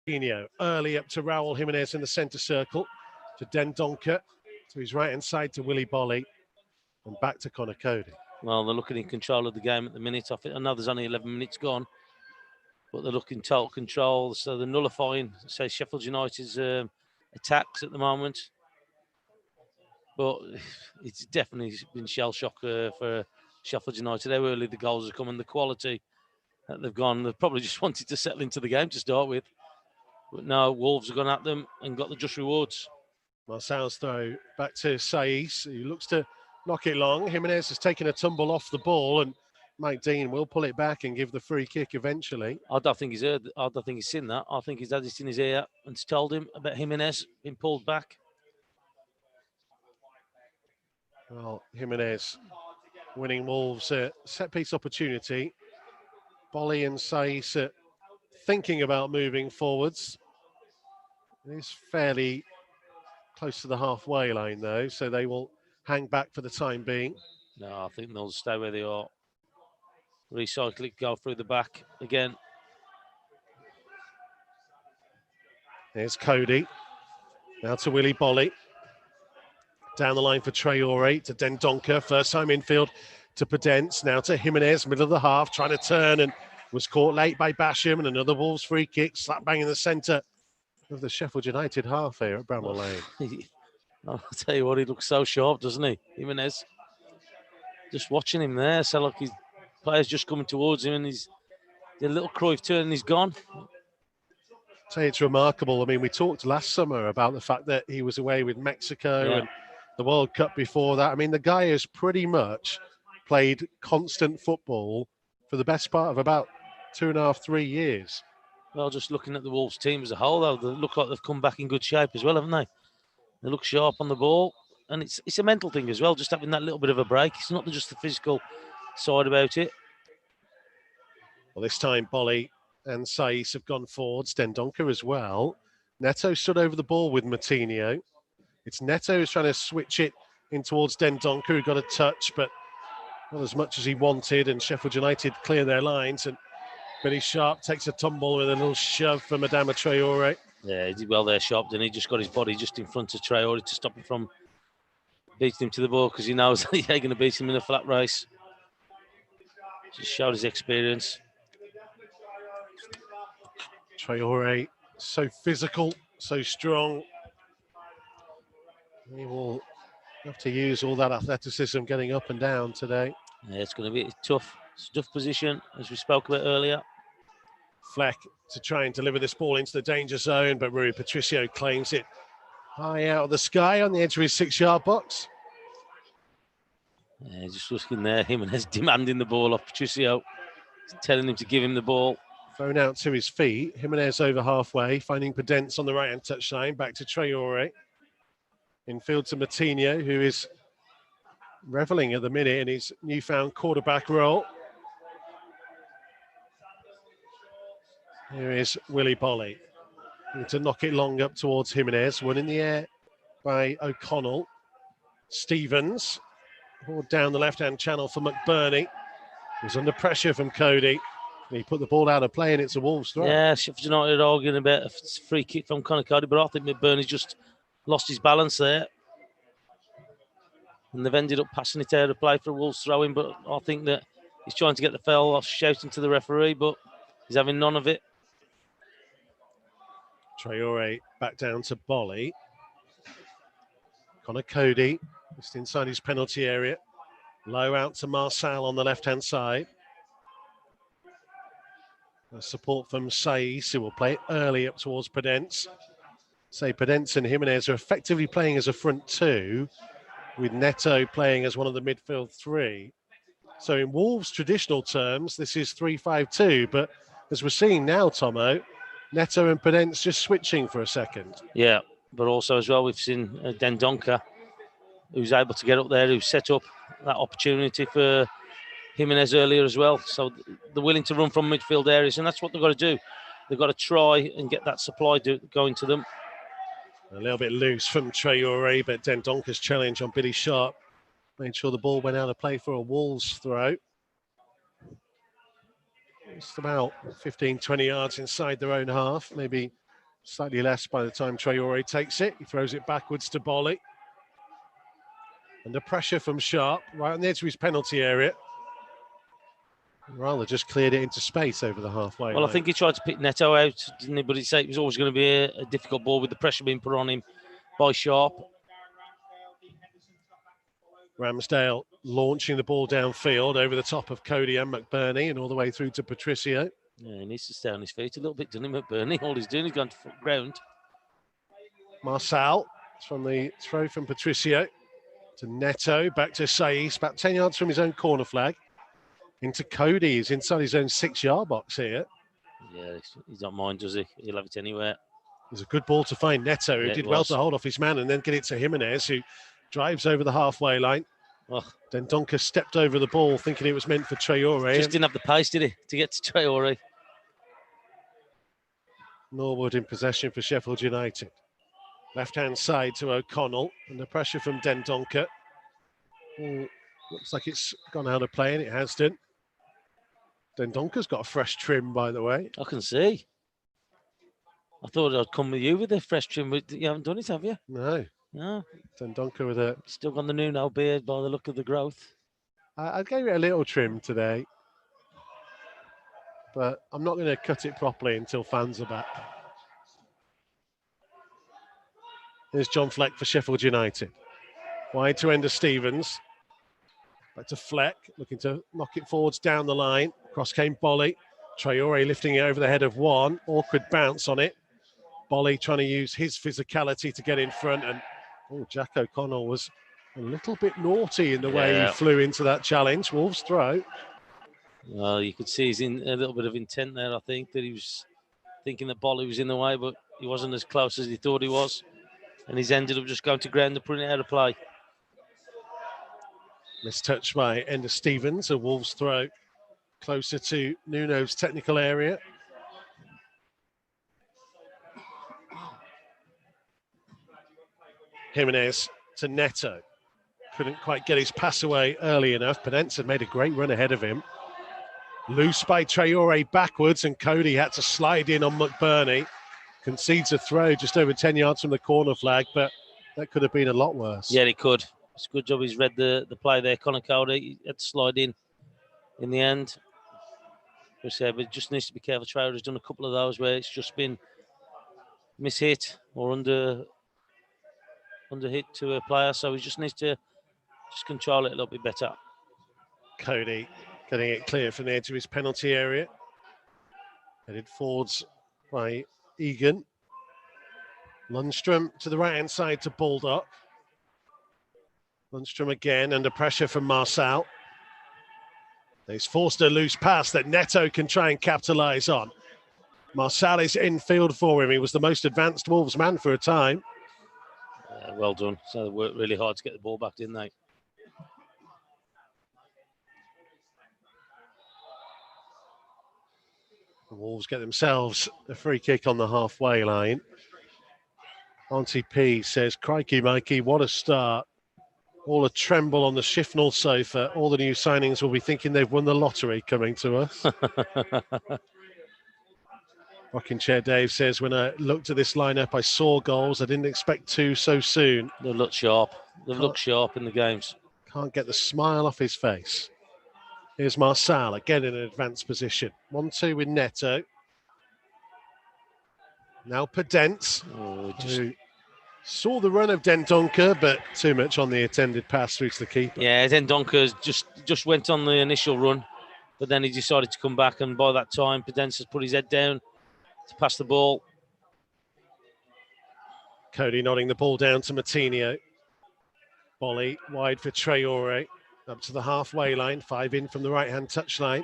Coutinho early up to Raul Jimenez in the centre circle, to Dendoncker, to his right-hand side to Willy Bolly, and back to Conor Cody. Well, they're looking in control of the game at the minute. I know there's only 11 minutes gone, but they're looking total control. So they're nullifying, say, Sheffield United's attacks at the moment. But it's definitely been shell shock for Sheffield United. How early the goals have come and the quality that they've gone. They probably just wanted to settle into the game to start with. But now Wolves have gone at them and got the just rewards. Marcel's throw back to Saiss, who looks to knock it long. Jimenez has taken a tumble off the ball, and Mike Dean will pull it back and give the free kick eventually. I don't think he's heard. I don't think he's seen that. I think he's had it in his ear and told him about Jimenez being pulled back. Well, Jimenez winning Wolves a set-piece opportunity. Bolly and Saiss thinking about moving forwards. It is fairly close to the halfway line, though, so they will hang back for the time being. No, I think they'll stay where they are. Recycle it, go through the back again. There's Cody. Now to Willy Bolly. Down the line for Traore, to Dendoncker. First time infield to Podence. Now to Jimenez, middle of the half, trying to turn and was caught late by Basham. And another Wolves free kick, slap bang in the centre of the Sheffield United half here at Bramall Lane. I'll tell you what, he looks so sharp, doesn't he, Jimenez? Just watching him there, so like his player's just coming towards him and he's did a little Cruyff turn and he's gone. Say it's remarkable. I mean, we talked last summer about the fact that he was away with Mexico and the World Cup before that. I mean, the guy has pretty much played constant football for the best part of about 2.5, 3 years. Well, just looking at the Wolves team as a whole, though, they look like they've come back in good shape as well, haven't they? They look sharp on the ball, and it's a mental thing as well, just having that little bit of a break. It's not just the physical side about it. Well, this time Bolly and Saiss have gone forwards, Dendoncker as well. Neto stood over the ball with Moutinho. It's Neto who's trying to switch it in towards Dendoncker, who got a touch, but not as much as he wanted, and Sheffield United clear their lines, and Billy Sharp takes a tumble with a little shove from Adama Traore. Yeah, he did well there, Sharp, and he just got his body just in front of Traore to stop him from beating him to the ball, because he knows that he ain't going to beat him in a flat race. Just showed his experience. Traore, so physical, so strong. He will have to use all that athleticism getting up and down today. Yeah, it's going to be a tough position, as we spoke about earlier. Fleck to try and deliver this ball into the danger zone, but Rui Patricio claims it high out of the sky on the edge of his 6-yard box. Yeah, just looking there, Jimenez demanding the ball off Patricio, telling him to give him the ball. Thrown out to his feet, Jimenez over halfway, finding Podence on the right-hand touchline, back to Traore. Infield to Moutinho, who is revelling at the minute in his newfound quarterback role. Here is Willy Bolly. Need to knock it long up towards Jimenez. One in the air by O'Connell. Stevens, or down the left-hand channel for McBurney. He's under pressure from Cody. He put the ball out of play and it's a Wolves throw. Yeah, Sheffield United arguing about a free kick from Conor Cody, but I think McBurney just lost his balance there. And they've ended up passing it out of play for a Wolves throw-in, but I think that he's trying to get the foul off, shouting to the referee, but he's having none of it. Traore back down to Bolly. Conor Cody just inside his penalty area. Low out to Marcel on the left-hand side. Support from Saiss, who will play it early up towards Podence. Podence and Jimenez are effectively playing as a front two, with Neto playing as one of the midfield three. So in Wolves' traditional terms, this is 3-5-2, but as we're seeing now, Tomo, Neto and Podence just switching for a second. Yeah, but also as well, we've seen Dendoncker, who's able to get up there, who set up that opportunity for Jimenez earlier as well. So they're willing to run from midfield areas, and that's what they've got to do. They've got to try and get that supply going to them. A little bit loose from Traore, but Dendoncker's challenge on Billy Sharp made sure the ball went out of play for a Wolves throw. It's about 15, 20 yards inside their own half, maybe Slightly less by the time Traore takes it. He throws it backwards to Bolly. Under pressure from Sharp, right on the edge of his penalty area. Rather just cleared it into space over the halfway line. I think he tried to pick Neto out, didn't he? But he said it was always going to be a difficult ball with the pressure being put on him by Sharp. Ramsdale launching the ball downfield over the top of Cody and McBurney and all the way through to Patricio. Yeah, he needs to stay on his feet a little bit, doesn't he, McBurney? All he's doing is going to ground. Marçal from the throw from Patricio to Neto, back to Saiss, about 10 yards from his own corner flag. Into Cody, he's inside his own 6-yard box here. Yeah, he don't mind, does he? He'll have it anywhere. It was a good ball to find Neto, who did well to hold off his man and then get it to Jimenez, who drives over the halfway line. Then Donker stepped over the ball, thinking it was meant for Traore. Just didn't have the pace, did he, to get to Traore? Norwood in possession for Sheffield United. Left-hand side to O'Connell, under pressure from Dendoncker. Looks like it's gone out of play, and it has done. Dendonker's got a fresh trim, by the way. I can see. I thought I'd come with you with a fresh trim, but you haven't done it, have you? No. No. Dendoncker with a... Still got the Nuno beard by the look of the growth. I gave it a little trim today, but I'm not going to cut it properly until fans are back. Here's John Fleck for Sheffield United. Wide to Ender Stevens. Back to Fleck, looking to knock it forwards down the line. Cross came Bolly. Traore lifting it over the head of one. Awkward bounce on it. Bolly trying to use his physicality to get in front. And Jack O'Connell was a little bit naughty in the way he flew into that challenge. Wolves throw. Well, you could see he's in a little bit of intent there, I think, that he was thinking that Bolly was in the way, but he wasn't as close as he thought he was. And he's ended up just going to ground and putting it out of play. Mistouch by Ender Stevens, a Wolves throw closer to Nuno's technical area. Jimenez to Neto. Couldn't quite get his pass away early enough. Penenza made a great run ahead of him. Loose by Traore backwards, and Cody had to slide in on McBurney. Concedes a throw just over 10 yards from the corner flag, but that could have been a lot worse. Yeah, it could. It's a good job he's read the play there. Connor Cody, he had to slide in the end. But just needs to be careful. Traore has done a couple of those where it's just been mishit or under hit to a player, so he just needs to just control it a little bit better. Cody getting it clear from the edge of his penalty area. Headed forwards by Egan. Lundstrom to the right-hand side to Baldock. Lundstrom again under pressure from Marçal. He's forced a loose pass that Neto can try and capitalise on. Marçal is in field for him. He was the most advanced Wolves man for a time. Well done. So they worked really hard to get the ball back, didn't they? The Wolves get themselves a free kick on the halfway line. Auntie P says, crikey, Mikey, what a start. All a tremble on the Shifnal sofa. All the new signings will be thinking they've won the lottery coming to us. Rocking Chair Dave says, when I looked at this lineup, I saw goals. I didn't expect two so soon. They look sharp. They look sharp in the games. Can't get the smile off his face. Here's Marçal, again in an advanced position. 1-2 with Neto. Now Podence, who saw the run of Dendoncker, but too much on the attended pass through to the keeper. Yeah, Dendoncker just went on the initial run, but then he decided to come back, and by that time, Podence has put his head down to pass the ball. Cody nodding the ball down to Matinho. Bolly wide for Traore. Up to the halfway line, 5 in from the right-hand touchline.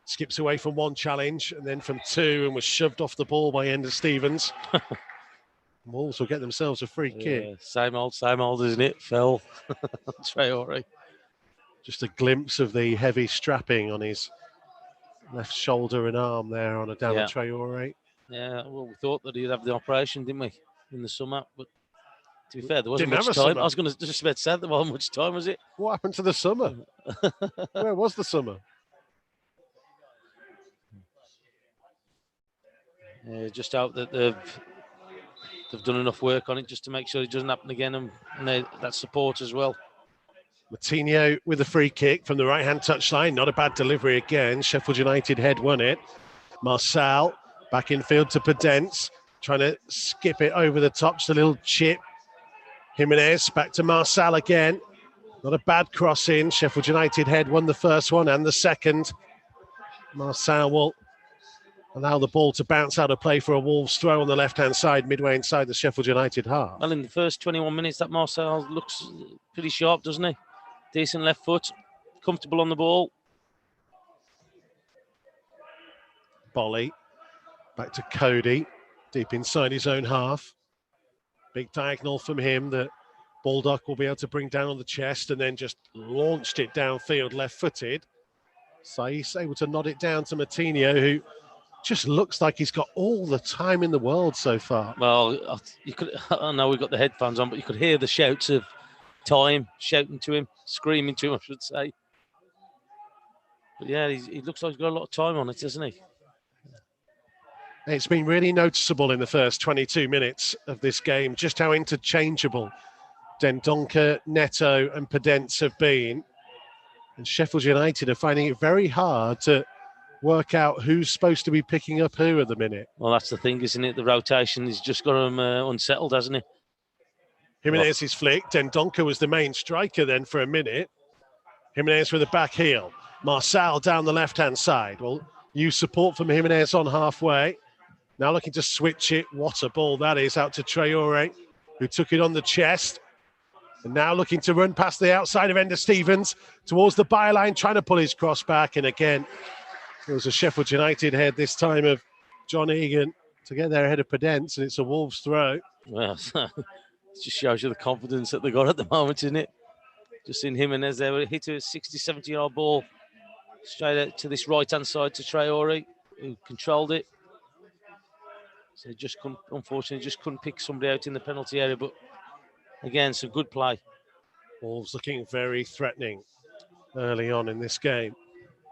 Skips away from one challenge and then from two and was shoved off the ball by Ender Stevens. Wolves will get themselves a free kick. Same old, isn't it? Phil Traore. Just a glimpse of the heavy strapping on his left shoulder and arm there on Adama Traore. Yeah, well, we thought that he'd have the operation, didn't we, in the summer? But to be fair, there wasn't much time. Summer. I was going to just about say there wasn't much time, was it? What happened to the summer? Where was the summer? Just hope that they've they've done enough work on it just to make sure it doesn't happen again, and that support as well. Moutinho with a free kick from the right-hand touchline. Not a bad delivery again. Sheffield United head won it. Marçal back in field to Podence, trying to skip it over the top. Just a little chip. Jimenez back to Marçal again. Not a bad cross in. Sheffield United head won the first one and the second. Marçal will allow the ball to bounce out of play for a Wolves throw on the left-hand side, midway inside the Sheffield United half. Well, in the first 21 minutes, that Marçal looks pretty sharp, doesn't he? Decent left foot, comfortable on the ball. Bolly back to Cody, deep inside his own half. Big diagonal from him that Baldock will be able to bring down on the chest, and then just launched it downfield left-footed. Saiss able to nod it down to Moutinho, who just looks like he's got all the time in the world so far. Well, you could. I know we've got the headphones on, but you could hear the shouts of time shouting to him, screaming to him, I should say. But yeah, he looks like he's got a lot of time on it, doesn't he? It's been really noticeable in the first 22 minutes of this game just how interchangeable Dendoncker, Neto and Podence have been. And Sheffield United are finding it very hard to work out who's supposed to be picking up who at the minute. Well, that's the thing, isn't it? The rotation has just got him unsettled, hasn't he? Jimenez's flick. Dendoncker was the main striker then for a minute. Jimenez with a back heel. Marçal down the left-hand side. Well, use support from Jimenez on halfway. Now looking to switch it. What a ball that is, out to Traore, who took it on the chest. And now looking to run past the outside of Ender Stevens towards the byline, trying to pull his cross back. And again, it was a Sheffield United head this time of John Egan to get there ahead of Podence, and it's a Wolves throw. Well, it just shows you the confidence that they got at the moment, isn't it? Just in Jimenez there, hit a 60, 70-yard ball straight out to this right-hand side to Traore, who controlled it. So unfortunately, just couldn't pick somebody out in the penalty area. But again, some good play. Wolves looking very threatening early on in this game.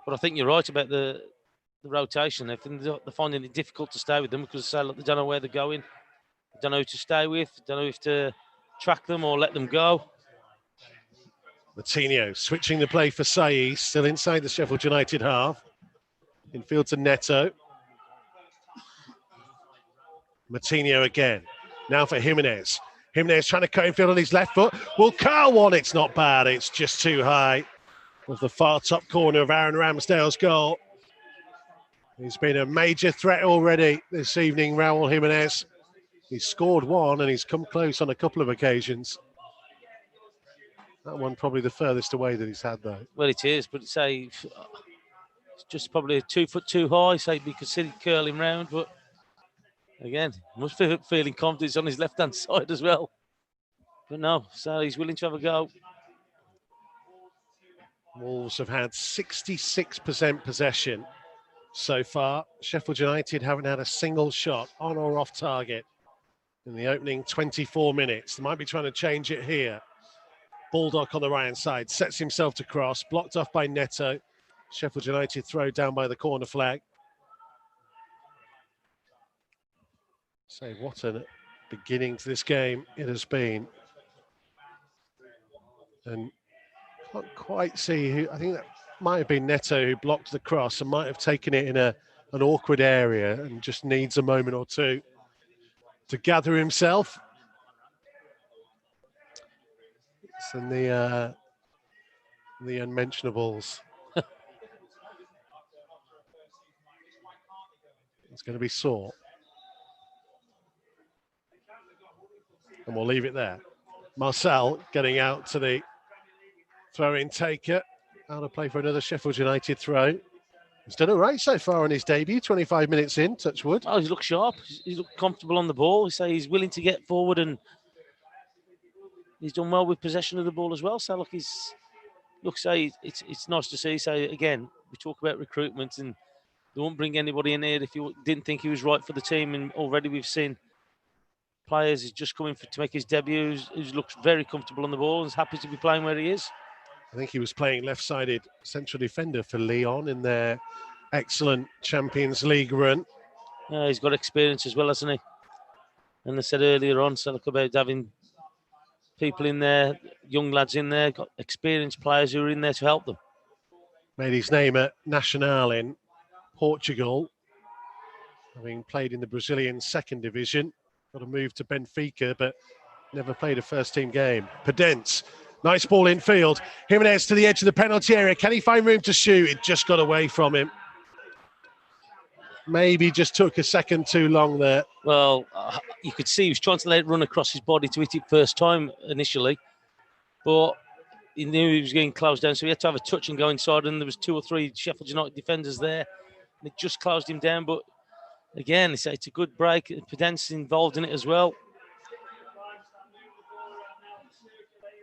But I think you're right about the rotation. I think they're finding it difficult to stay with them because they don't know where they're going. They don't know who to stay with. They don't know if to track them or let them go. Moutinho switching the play for Saiss, still inside the Sheffield United half. Infield to Neto. Moutinho again. Now for Jimenez. Jimenez trying to cut infield on his left foot. Will curl one. It's not bad. It's just too high. Of the far top corner of Aaron Ramsdale's goal. He's been a major threat already this evening, Raul Jimenez. He's scored one and he's come close on a couple of occasions. That one probably the furthest away that he's had, though. Well, it is, but it's just probably 2 foot too high, so he'd be considered curling round. But again, must be feeling confidence on his left-hand side as well. But no, so he's willing to have a go. Wolves have had 66% possession so far. Sheffield United haven't had a single shot on or off target in the opening 24 minutes. They might be trying to change it here. Baldock on the right-hand side, sets himself to cross, blocked off by Neto. Sheffield United throw down by the corner flag. So what a beginning to this game it has been. And can't quite see who. I think that might have been Neto who blocked the cross and might have taken it in an awkward area and just needs a moment or two to gather himself. It's in the unmentionables. It's going to be sore. And we'll leave it there. Marçal getting out to the throw-in taker. Out of play for another Sheffield United throw. He's done all right so far on his debut, 25 minutes in, touch wood. Oh, he's looked sharp. He's looked comfortable on the ball. So he's willing to get forward and he's done well with possession of the ball as well. So look, it's nice to see. So again, we talk about recruitment and they won't bring anybody in here if you didn't think he was right for the team. And already we've seen players who's just coming to make his debut, who looks very comfortable on the ball and is happy to be playing where he is. I think he was playing left-sided central defender for Lyon in their excellent Champions League run. He's got experience as well, hasn't he? And I said earlier on, Selk, about having people in there, young lads in there, got experienced players who are in there to help them. Made his name at Nacional in Portugal, having played in the Brazilian second division. Got a move to Benfica, but never played a first-team game. Pedence, nice ball in field. Jimenez to the edge of the penalty area. Can he find room to shoot? It just got away from him. Maybe just took a second too long there. Well, you could see he was trying to let it run across his body to hit it first time initially, but he knew he was getting closed down, so he had to have a touch and go inside, and there was 2 or 3 Sheffield United defenders there, and it just closed him down. But again, it's a good break. Pedence involved in it as well.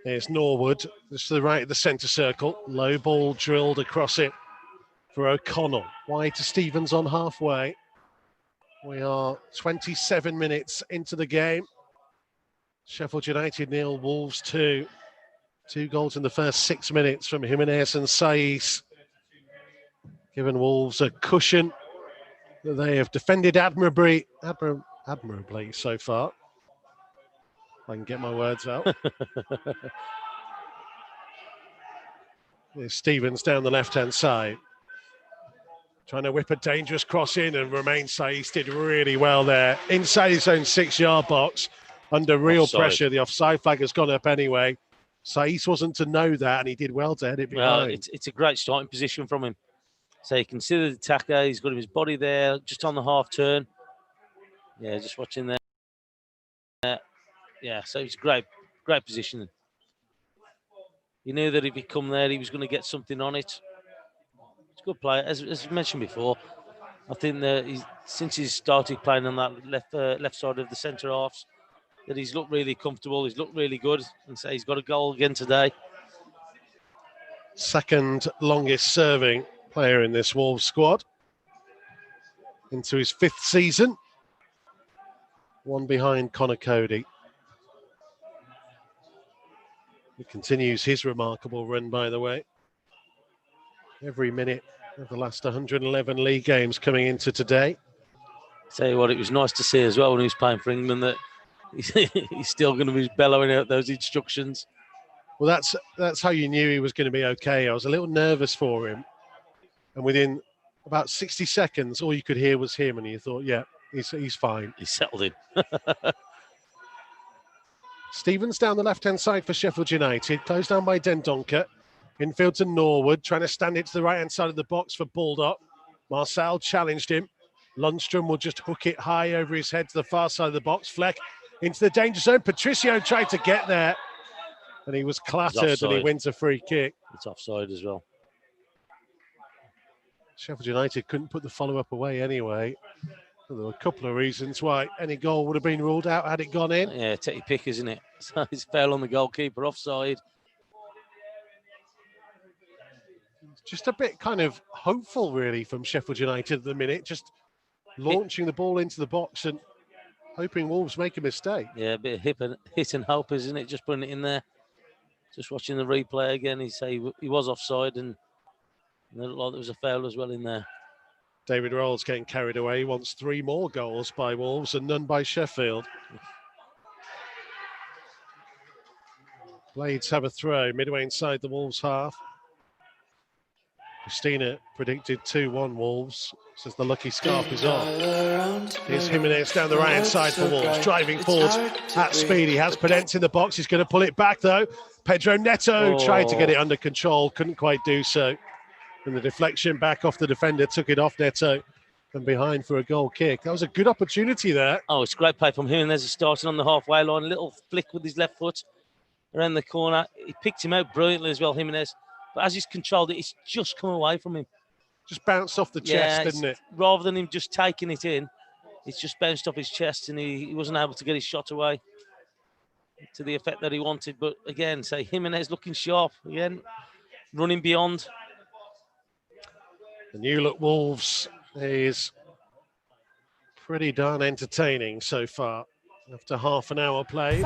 There's Norwood, just to the right of the centre circle. Low ball drilled across it for O'Connell. Wide to Stevens on halfway. We are 27 minutes into the game. Sheffield United 0, Wolves 2. 2 goals in the first 6 minutes from Jimenez and Saiz, giving Wolves a cushion that they have defended admirably so far. If I can get my words out. There's Stevens down the left-hand side, trying to whip a dangerous cross in, and Romain Saiz did really well there. Inside his own 6-yard box, under real pressure. The offside flag has gone up anyway. Saiz wasn't to know that, and he did well to head it behind. Well, it's a great starting position from him. So you consider the attacker. He's got his body there, just on the half turn. Yeah, just watching there. Yeah, so it's great positioning. He knew that if he come there, he was going to get something on it. It's a good player. As mentioned before, I think that since he's started playing on that left side of the centre halves, that he's looked really comfortable. He's looked really good, and so he's got a goal again today. Second longest serving player in this Wolves squad, into his 5th season. One behind Connor Cody. He continues his remarkable run, by the way. Every minute of the last 111 league games coming into today. Tell you what, it was nice to see as well when he was playing for England that he's still going to be bellowing out those instructions. Well, that's how you knew he was going to be okay. I was a little nervous for him, and within about 60 seconds, all you could hear was him, and you thought, yeah, he's fine. He's settled in. Stevens down the left-hand side for Sheffield United, closed down by Dendoncker. Infield to Norwood, trying to stand it to the right-hand side of the box for Baldock. Marcel challenged him. Lundstrom will just hook it high over his head to the far side of the box. Fleck into the danger zone. Patricio tried to get there, and he was clattered, and he wins a free kick. It's offside as well. Sheffield United couldn't put the follow-up away anyway. There were a couple of reasons why any goal would have been ruled out had it gone in. Yeah, take your pick, isn't it? So it's foul on the goalkeeper, offside. Just a bit kind of hopeful, really, from Sheffield United at the minute. Just launching the ball into the box and hoping Wolves make a mistake. Yeah, a bit of hit and hope, isn't it? Just putting it in there. Just watching the replay again, he was offside, and it looked like there was a foul as well in there. David Rolls getting carried away. He wants 3 more goals by Wolves and none by Sheffield. Blades have a throw midway inside the Wolves half. Christina predicted 2-1 Wolves, says the lucky scarf is on. Here's Jimenez down the right-hand side for Wolves, driving forwards at speed. He has Pedence in the box. He's going to pull it back, though. Pedro Neto tried to get it under control, couldn't quite do so. And the deflection back off the defender took it off Neto and behind for a goal kick. That was a good opportunity there. Oh, it's great play from him. And there's a starting on the halfway line. A little flick with his left foot around the corner. He picked him out brilliantly as well, Jimenez. But as he's controlled it, it's just come away from him. Just bounced off the chest, didn't it? Rather than him just taking it in, it's just bounced off his chest, and he wasn't able to get his shot away to the effect that he wanted. But again, say Jimenez looking sharp again, running beyond. The new look Wolves is pretty darn entertaining so far after half an hour play.